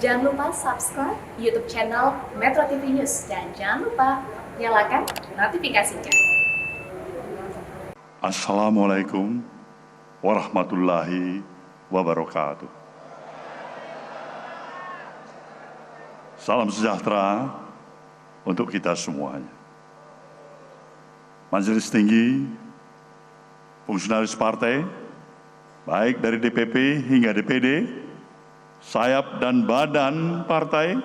Jangan lupa subscribe YouTube channel Metro TV News dan jangan lupa nyalakan notifikasinya. Assalamualaikum warahmatullahi wabarakatuh. Salam sejahtera untuk kita semuanya. Majelis Tinggi, fungsionaris partai, baik dari DPP hingga DPD, sayap dan badan partai,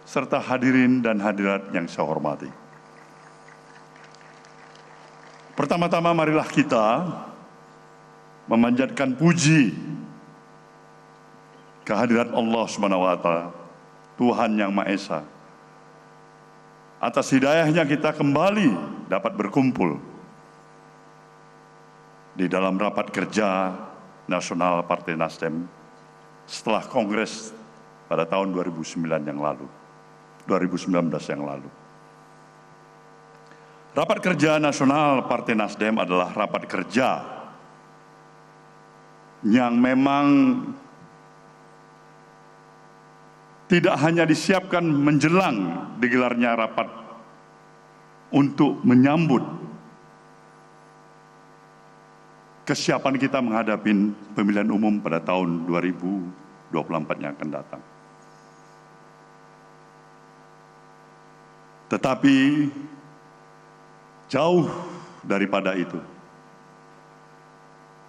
serta hadirin dan hadirat yang saya hormati. Pertama-tama marilah kita memanjatkan puji kehadirat Allah SWT, Tuhan Yang Maha Esa. Atas hidayahnya kita kembali dapat berkumpul di dalam rapat kerja nasional Partai Nasdem setelah Kongres pada tahun 2019 yang lalu. Rapat kerja nasional Partai Nasdem adalah rapat kerja yang memang tidak hanya disiapkan menjelang digelarnya rapat untuk menyambut kesiapan kita menghadapi pemilihan umum pada tahun 2024 yang akan datang. Tetapi jauh daripada itu,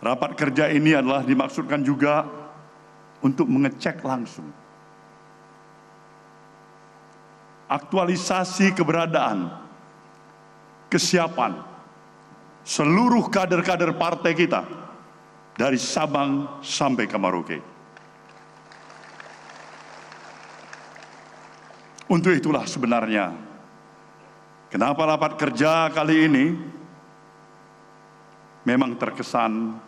rapat kerja ini adalah dimaksudkan juga untuk mengecek langsung aktualisasi keberadaan, kesiapan seluruh kader-kader partai kita dari Sabang sampai ke Merauke. Untuk itulah sebenarnya kenapa rapat kerja kali ini memang terkesan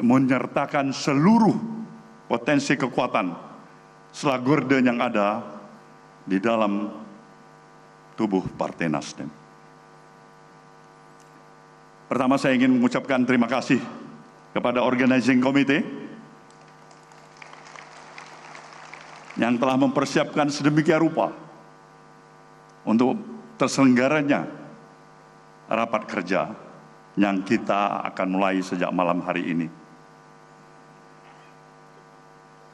menyertakan seluruh potensi kekuatan slagorden yang ada di dalam tubuh Partai Nasdem. Pertama saya ingin mengucapkan terima kasih kepada Organizing Committee yang telah mempersiapkan sedemikian rupa untuk terselenggaranya rapat kerja yang kita akan mulai sejak malam hari ini.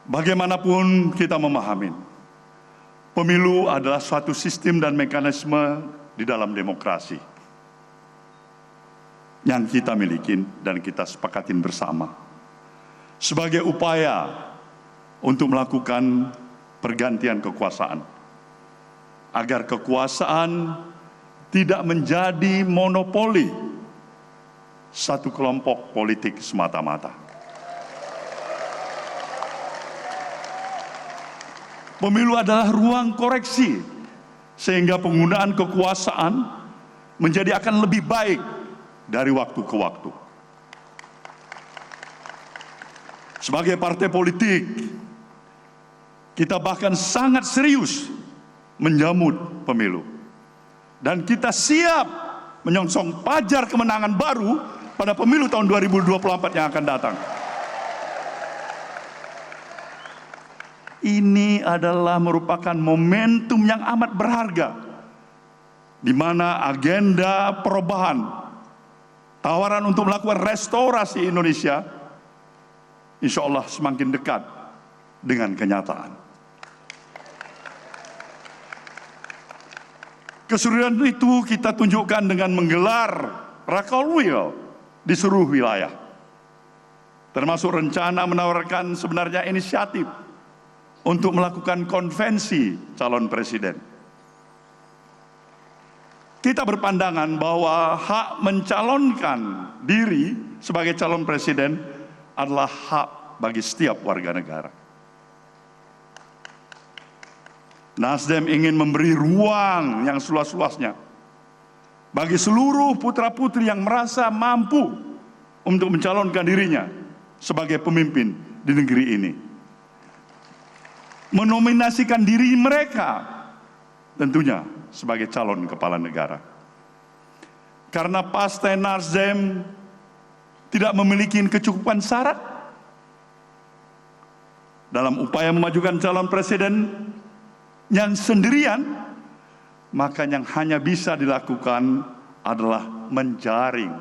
Bagaimanapun kita memahami, pemilu adalah suatu sistem dan mekanisme di dalam demokrasi yang kita miliki dan kita sepakatin bersama sebagai upaya untuk melakukan pergantian kekuasaan agar kekuasaan tidak menjadi monopoli satu kelompok politik semata-mata. Pemilu adalah ruang koreksi sehingga penggunaan kekuasaan menjadi akan lebih baik dari waktu ke waktu. Sebagai partai politik, kita bahkan sangat serius menjamu pemilu. Dan kita siap menyongsong pajar kemenangan baru pada pemilu tahun 2024 yang akan datang. Ini adalah merupakan momentum yang amat berharga, di mana agenda perubahan, tawaran untuk melakukan restorasi Indonesia, insya Allah semakin dekat dengan kenyataan. Keseriusan itu kita tunjukkan dengan menggelar Rakorwil di seluruh wilayah, termasuk rencana menawarkan sebenarnya inisiatif untuk melakukan konvensi calon presiden. Kita berpandangan bahwa hak mencalonkan diri sebagai calon presiden adalah hak bagi setiap warga negara. Nasdem ingin memberi ruang yang seluas-luasnya bagi seluruh putra-putri yang merasa mampu untuk mencalonkan dirinya sebagai pemimpin di negeri ini. Menominasikan diri mereka tentunya sebagai calon kepala negara. Karena Partai Nasdem tidak memiliki kecukupan syarat dalam upaya memajukan calon presiden yang sendirian, maka yang hanya bisa dilakukan adalah menjaring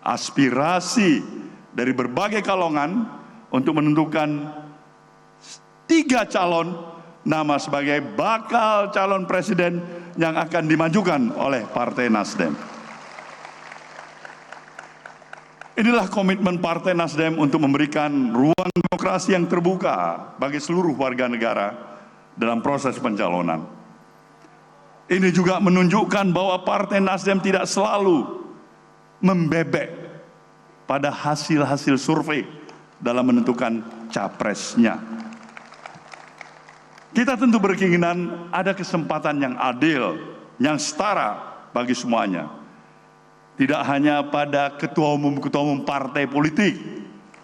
aspirasi dari berbagai kalangan untuk menentukan 3 calon nama sebagai bakal calon presiden yang akan dimajukan oleh Partai Nasdem. Inilah komitmen Partai Nasdem untuk memberikan ruang demokrasi yang terbuka bagi seluruh warga negara dalam proses pencalonan. Ini juga menunjukkan bahwa Partai Nasdem tidak selalu membebek pada hasil-hasil survei dalam menentukan capresnya. Kita tentu berkeinginan ada kesempatan yang adil, yang setara bagi semuanya. Tidak hanya pada ketua umum partai politik,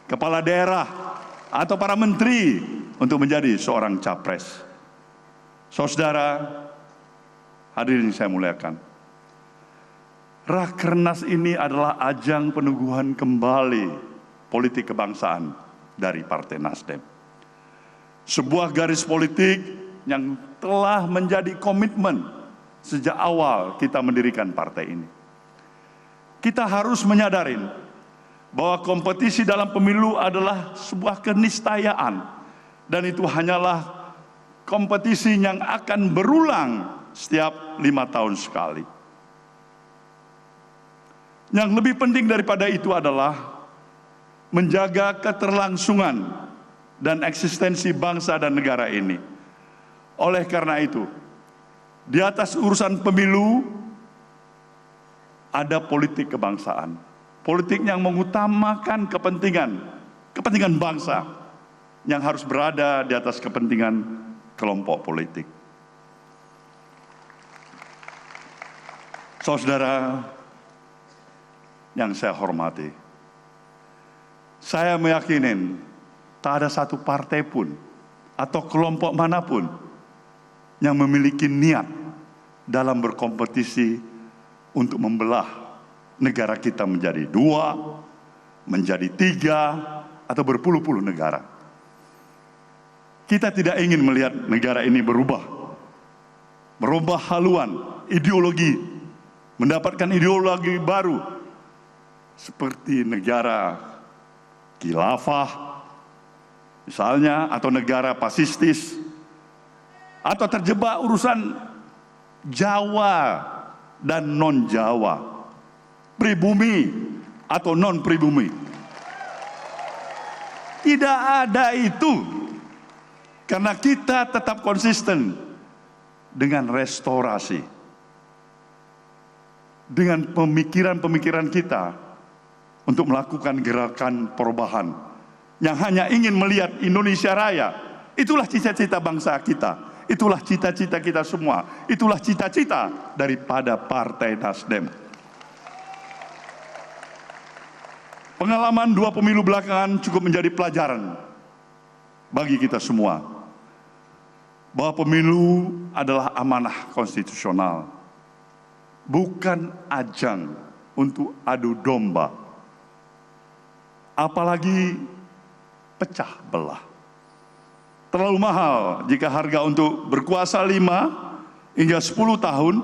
kepala daerah, atau para menteri untuk menjadi seorang capres. Saudara, hadirin saya muliakan, Rakernas ini adalah ajang peneguhan kembali politik kebangsaan dari Partai Nasdem. Sebuah garis politik yang telah menjadi komitmen sejak awal kita mendirikan partai ini. Kita harus menyadari bahwa kompetisi dalam pemilu adalah sebuah keniscayaan, dan itu hanyalah kompetisi yang akan berulang setiap 5 tahun sekali. Yang lebih penting daripada itu adalah menjaga keterlangsungan dan eksistensi bangsa dan negara ini. Oleh karena itu, di atas urusan pemilu ada politik kebangsaan. Politik yang mengutamakan kepentingan bangsa yang harus berada di atas kepentingan kelompok politik. Saudara yang saya hormati, saya meyakini tak ada satu partai pun atau kelompok manapun yang memiliki niat dalam berkompetisi untuk membelah negara kita menjadi 2, menjadi 3, atau berpuluh-puluh negara. Kita tidak ingin melihat negara ini berubah haluan, ideologi, mendapatkan ideologi baru, seperti negara khilafah misalnya, atau negara fasistis, atau terjebak urusan Jawa dan non-Jawa, pribumi atau non-pribumi. Tidak ada itu, karena kita tetap konsisten dengan restorasi, dengan pemikiran-pemikiran kita untuk melakukan gerakan perubahan yang hanya ingin melihat Indonesia Raya. Itulah cita-cita bangsa kita, itulah cita-cita kita semua, itulah cita-cita daripada Partai Nasdem. Pengalaman 2 pemilu belakangan cukup menjadi pelajaran bagi kita semua, bahwa pemilu adalah amanah konstitusional, bukan ajang untuk adu domba, apalagi pecah belah. Terlalu mahal jika harga untuk berkuasa 5 hingga 10 tahun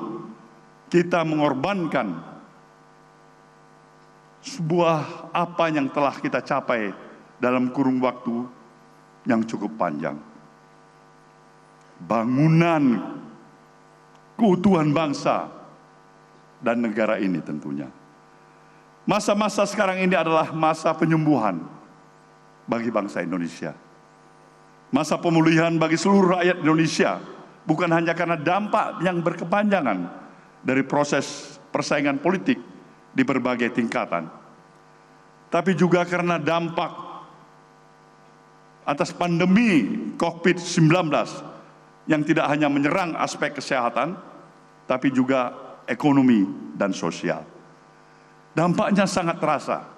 kita mengorbankan sebuah apa yang telah kita capai dalam kurun waktu yang cukup panjang. Bangunan keutuhan bangsa dan negara ini tentunya. Masa-masa sekarang ini adalah masa penyembuhan bagi bangsa Indonesia. Masa pemulihan bagi seluruh rakyat Indonesia, bukan hanya karena dampak yang berkepanjangan dari proses persaingan politik di berbagai tingkatan, tapi juga karena dampak atas pandemi COVID-19 yang tidak hanya menyerang aspek kesehatan, tapi juga ekonomi dan sosial. Dampaknya sangat terasa,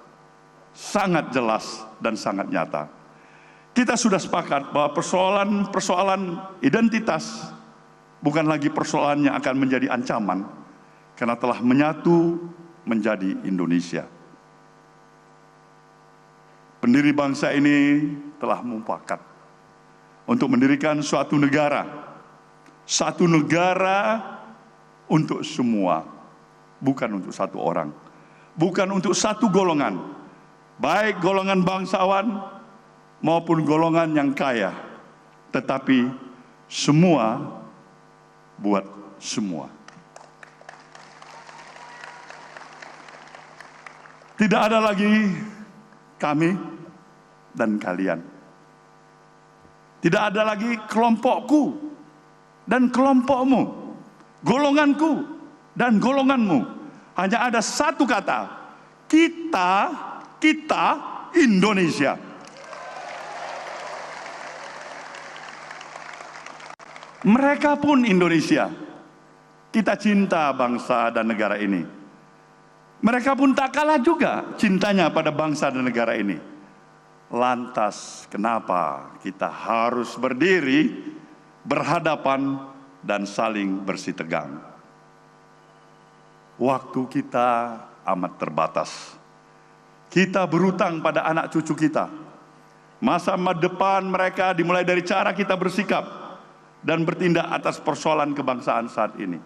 sangat jelas dan sangat nyata. Kita sudah sepakat bahwa persoalan identitas bukan lagi persoalan yang akan menjadi ancaman, karena telah menyatu menjadi Indonesia. Pendiri bangsa ini telah mufakat untuk mendirikan suatu negara untuk semua, bukan untuk satu orang, bukan untuk satu golongan, baik golongan bangsawan maupun golongan yang kaya, tetapi semua buat semua. Tidak ada lagi kami dan kalian. Tidak ada lagi kelompokku dan kelompokmu, golonganku dan golonganmu. Hanya ada satu kata, kita Indonesia. Mereka pun Indonesia. Kita cinta bangsa dan negara ini. Mereka pun tak kalah juga cintanya pada bangsa dan negara ini. Lantas kenapa kita harus berdiri, berhadapan, dan saling bersitegang? Waktu kita amat terbatas. Kita berutang pada anak cucu kita. Masa depan mereka dimulai dari cara kita bersikap dan bertindak atas persoalan kebangsaan saat ini.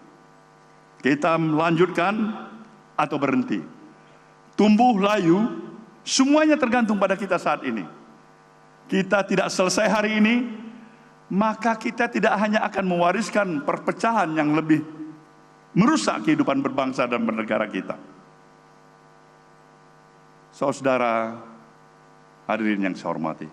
Kita melanjutkan atau berhenti, tumbuh layu, semuanya tergantung pada kita saat ini. Kita tidak selesai hari ini, maka kita tidak hanya akan mewariskan perpecahan yang lebih merusak kehidupan berbangsa dan bernegara kita. Saudara hadirin yang saya hormati,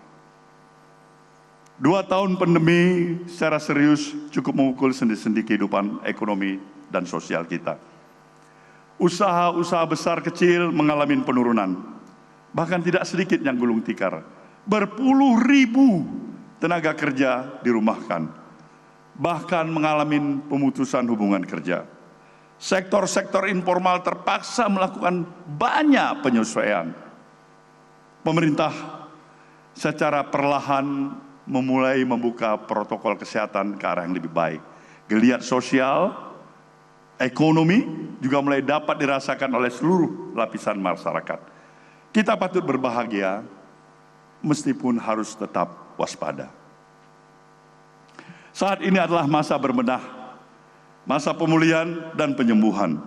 2 tahun pandemi secara serius cukup memukul sendi-sendi kehidupan ekonomi dan sosial kita. Usaha-usaha besar kecil mengalami penurunan. Bahkan tidak sedikit yang gulung tikar. Berpuluh ribu tenaga kerja dirumahkan. Bahkan mengalami pemutusan hubungan kerja. Sektor-sektor informal terpaksa melakukan banyak penyesuaian. Pemerintah secara perlahan memulai membuka protokol kesehatan ke arah yang lebih baik. Geliat sosial, ekonomi juga mulai dapat dirasakan oleh seluruh lapisan masyarakat. Kita patut berbahagia, meskipun harus tetap waspada. Saat ini adalah masa berbenah, masa pemulihan dan penyembuhan.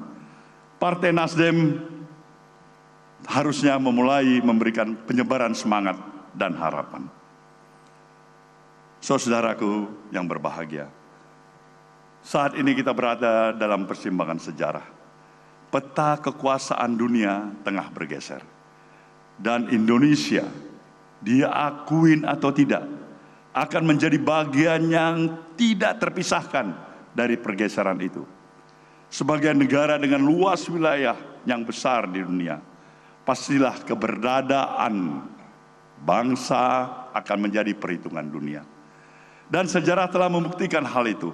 Partai Nasdem harusnya memulai memberikan penyebaran semangat dan harapan. Saudaraku yang berbahagia, saat ini kita berada dalam persimpangan sejarah. Peta kekuasaan dunia tengah bergeser. Dan Indonesia, dia akuin atau tidak, akan menjadi bagian yang tidak terpisahkan dari pergeseran itu. Sebagai negara dengan luas wilayah yang besar di dunia, pastilah keberadaan bangsa akan menjadi perhitungan dunia. Dan sejarah telah membuktikan hal itu.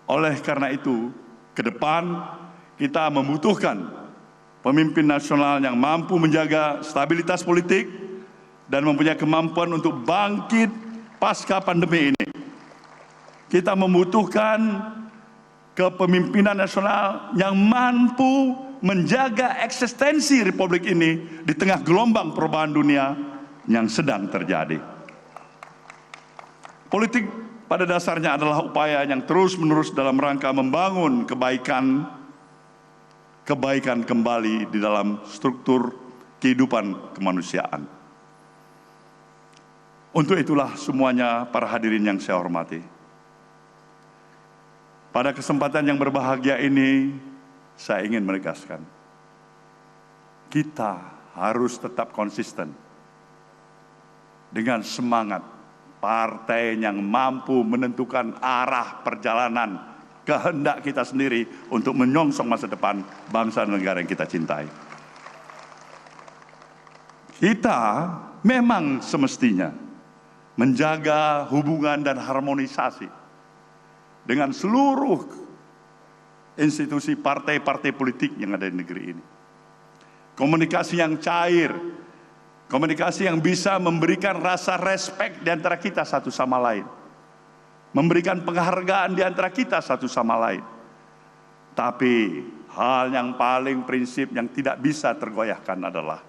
Oleh karena itu, ke depan kita membutuhkan pemimpin nasional yang mampu menjaga stabilitas politik dan mempunyai kemampuan untuk bangkit pasca pandemi ini. Kita membutuhkan kepemimpinan nasional yang mampu menjaga eksistensi Republik ini di tengah gelombang perubahan dunia yang sedang terjadi. Politik pada dasarnya adalah upaya yang terus-menerus dalam rangka membangun kebaikan kembali di dalam struktur kehidupan kemanusiaan. Untuk itulah semuanya para hadirin yang saya hormati. Pada kesempatan yang berbahagia ini, saya ingin menegaskan, kita harus tetap konsisten dengan semangat partai yang mampu menentukan arah perjalanan kehendak kita sendiri untuk menyongsong masa depan bangsa dan negara yang kita cintai. Kita memang semestinya menjaga hubungan dan harmonisasi dengan seluruh institusi partai-partai politik yang ada di negeri ini. Komunikasi yang cair, komunikasi yang bisa memberikan rasa respek di antara kita satu sama lain. Memberikan penghargaan di antara kita satu sama lain. Tapi hal yang paling prinsip yang tidak bisa tergoyahkan adalah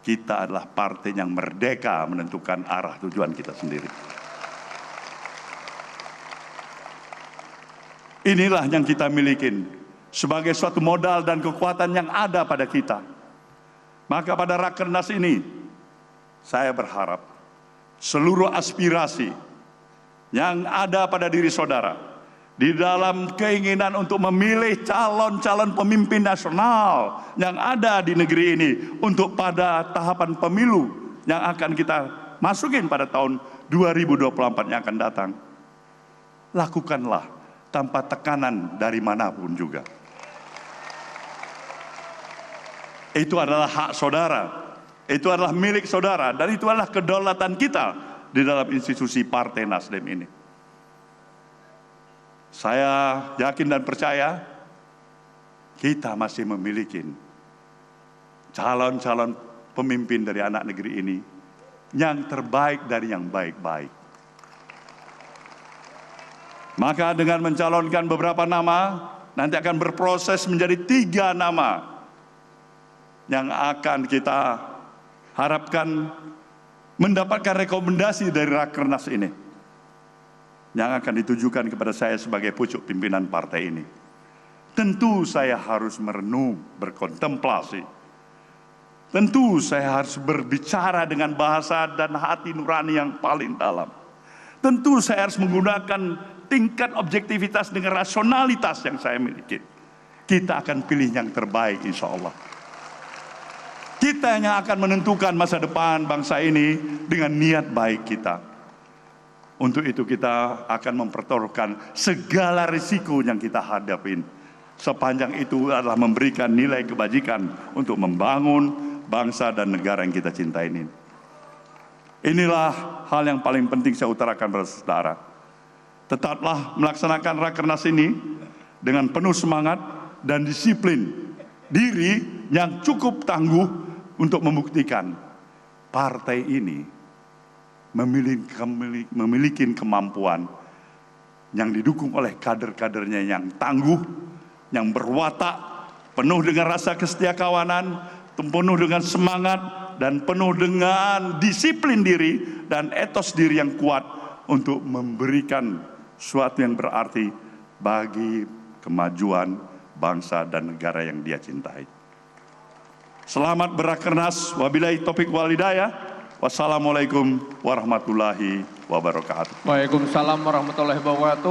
kita adalah partai yang merdeka menentukan arah tujuan kita sendiri. Inilah yang kita miliki sebagai suatu modal dan kekuatan yang ada pada kita. Maka pada Rakernas ini, saya berharap seluruh aspirasi yang ada pada diri saudara, di dalam keinginan untuk memilih calon-calon pemimpin nasional yang ada di negeri ini untuk pada tahapan pemilu yang akan kita masukin pada tahun 2024 yang akan datang. Lakukanlah tanpa tekanan dari manapun juga. Itu adalah hak saudara, itu adalah milik saudara, dan itu adalah kedaulatan kita di dalam institusi Partai Nasdem ini. Saya yakin dan percaya kita masih memiliki calon-calon pemimpin dari anak negeri ini yang terbaik dari yang baik-baik. Maka dengan mencalonkan beberapa nama, nanti akan berproses menjadi 3 nama yang akan kita harapkan mendapatkan rekomendasi dari Rakernas ini, yang akan ditujukan kepada saya sebagai pucuk pimpinan partai ini. Tentu saya harus merenung, berkontemplasi. Tentu saya harus berbicara dengan bahasa dan hati nurani yang paling dalam. Tentu saya harus menggunakan tingkat objektivitas dengan rasionalitas yang saya miliki. Kita akan pilih yang terbaik, insya Allah. Kita yang akan menentukan masa depan bangsa ini dengan niat baik kita. Untuk itu kita akan mempertaruhkan segala risiko yang kita hadapin. Sepanjang itu adalah memberikan nilai kebajikan untuk membangun bangsa dan negara yang kita cintai ini. Inilah hal yang paling penting saya utarakan pada saudara. Tetaplah melaksanakan Rakernas ini dengan penuh semangat dan disiplin diri yang cukup tangguh untuk membuktikan partai ini memiliki kemampuan yang didukung oleh kader-kadernya yang tangguh, yang berwatak, penuh dengan rasa kesetiakawanan, penuh dengan semangat, dan penuh dengan disiplin diri dan etos diri yang kuat untuk memberikan suatu yang berarti bagi kemajuan bangsa dan negara yang dia cintai. Selamat berakernas, wabillahi taufiq wal hidayah. Wassalamualaikum warahmatullahi wabarakatuh. Waalaikumsalam warahmatullahi wabarakatuh.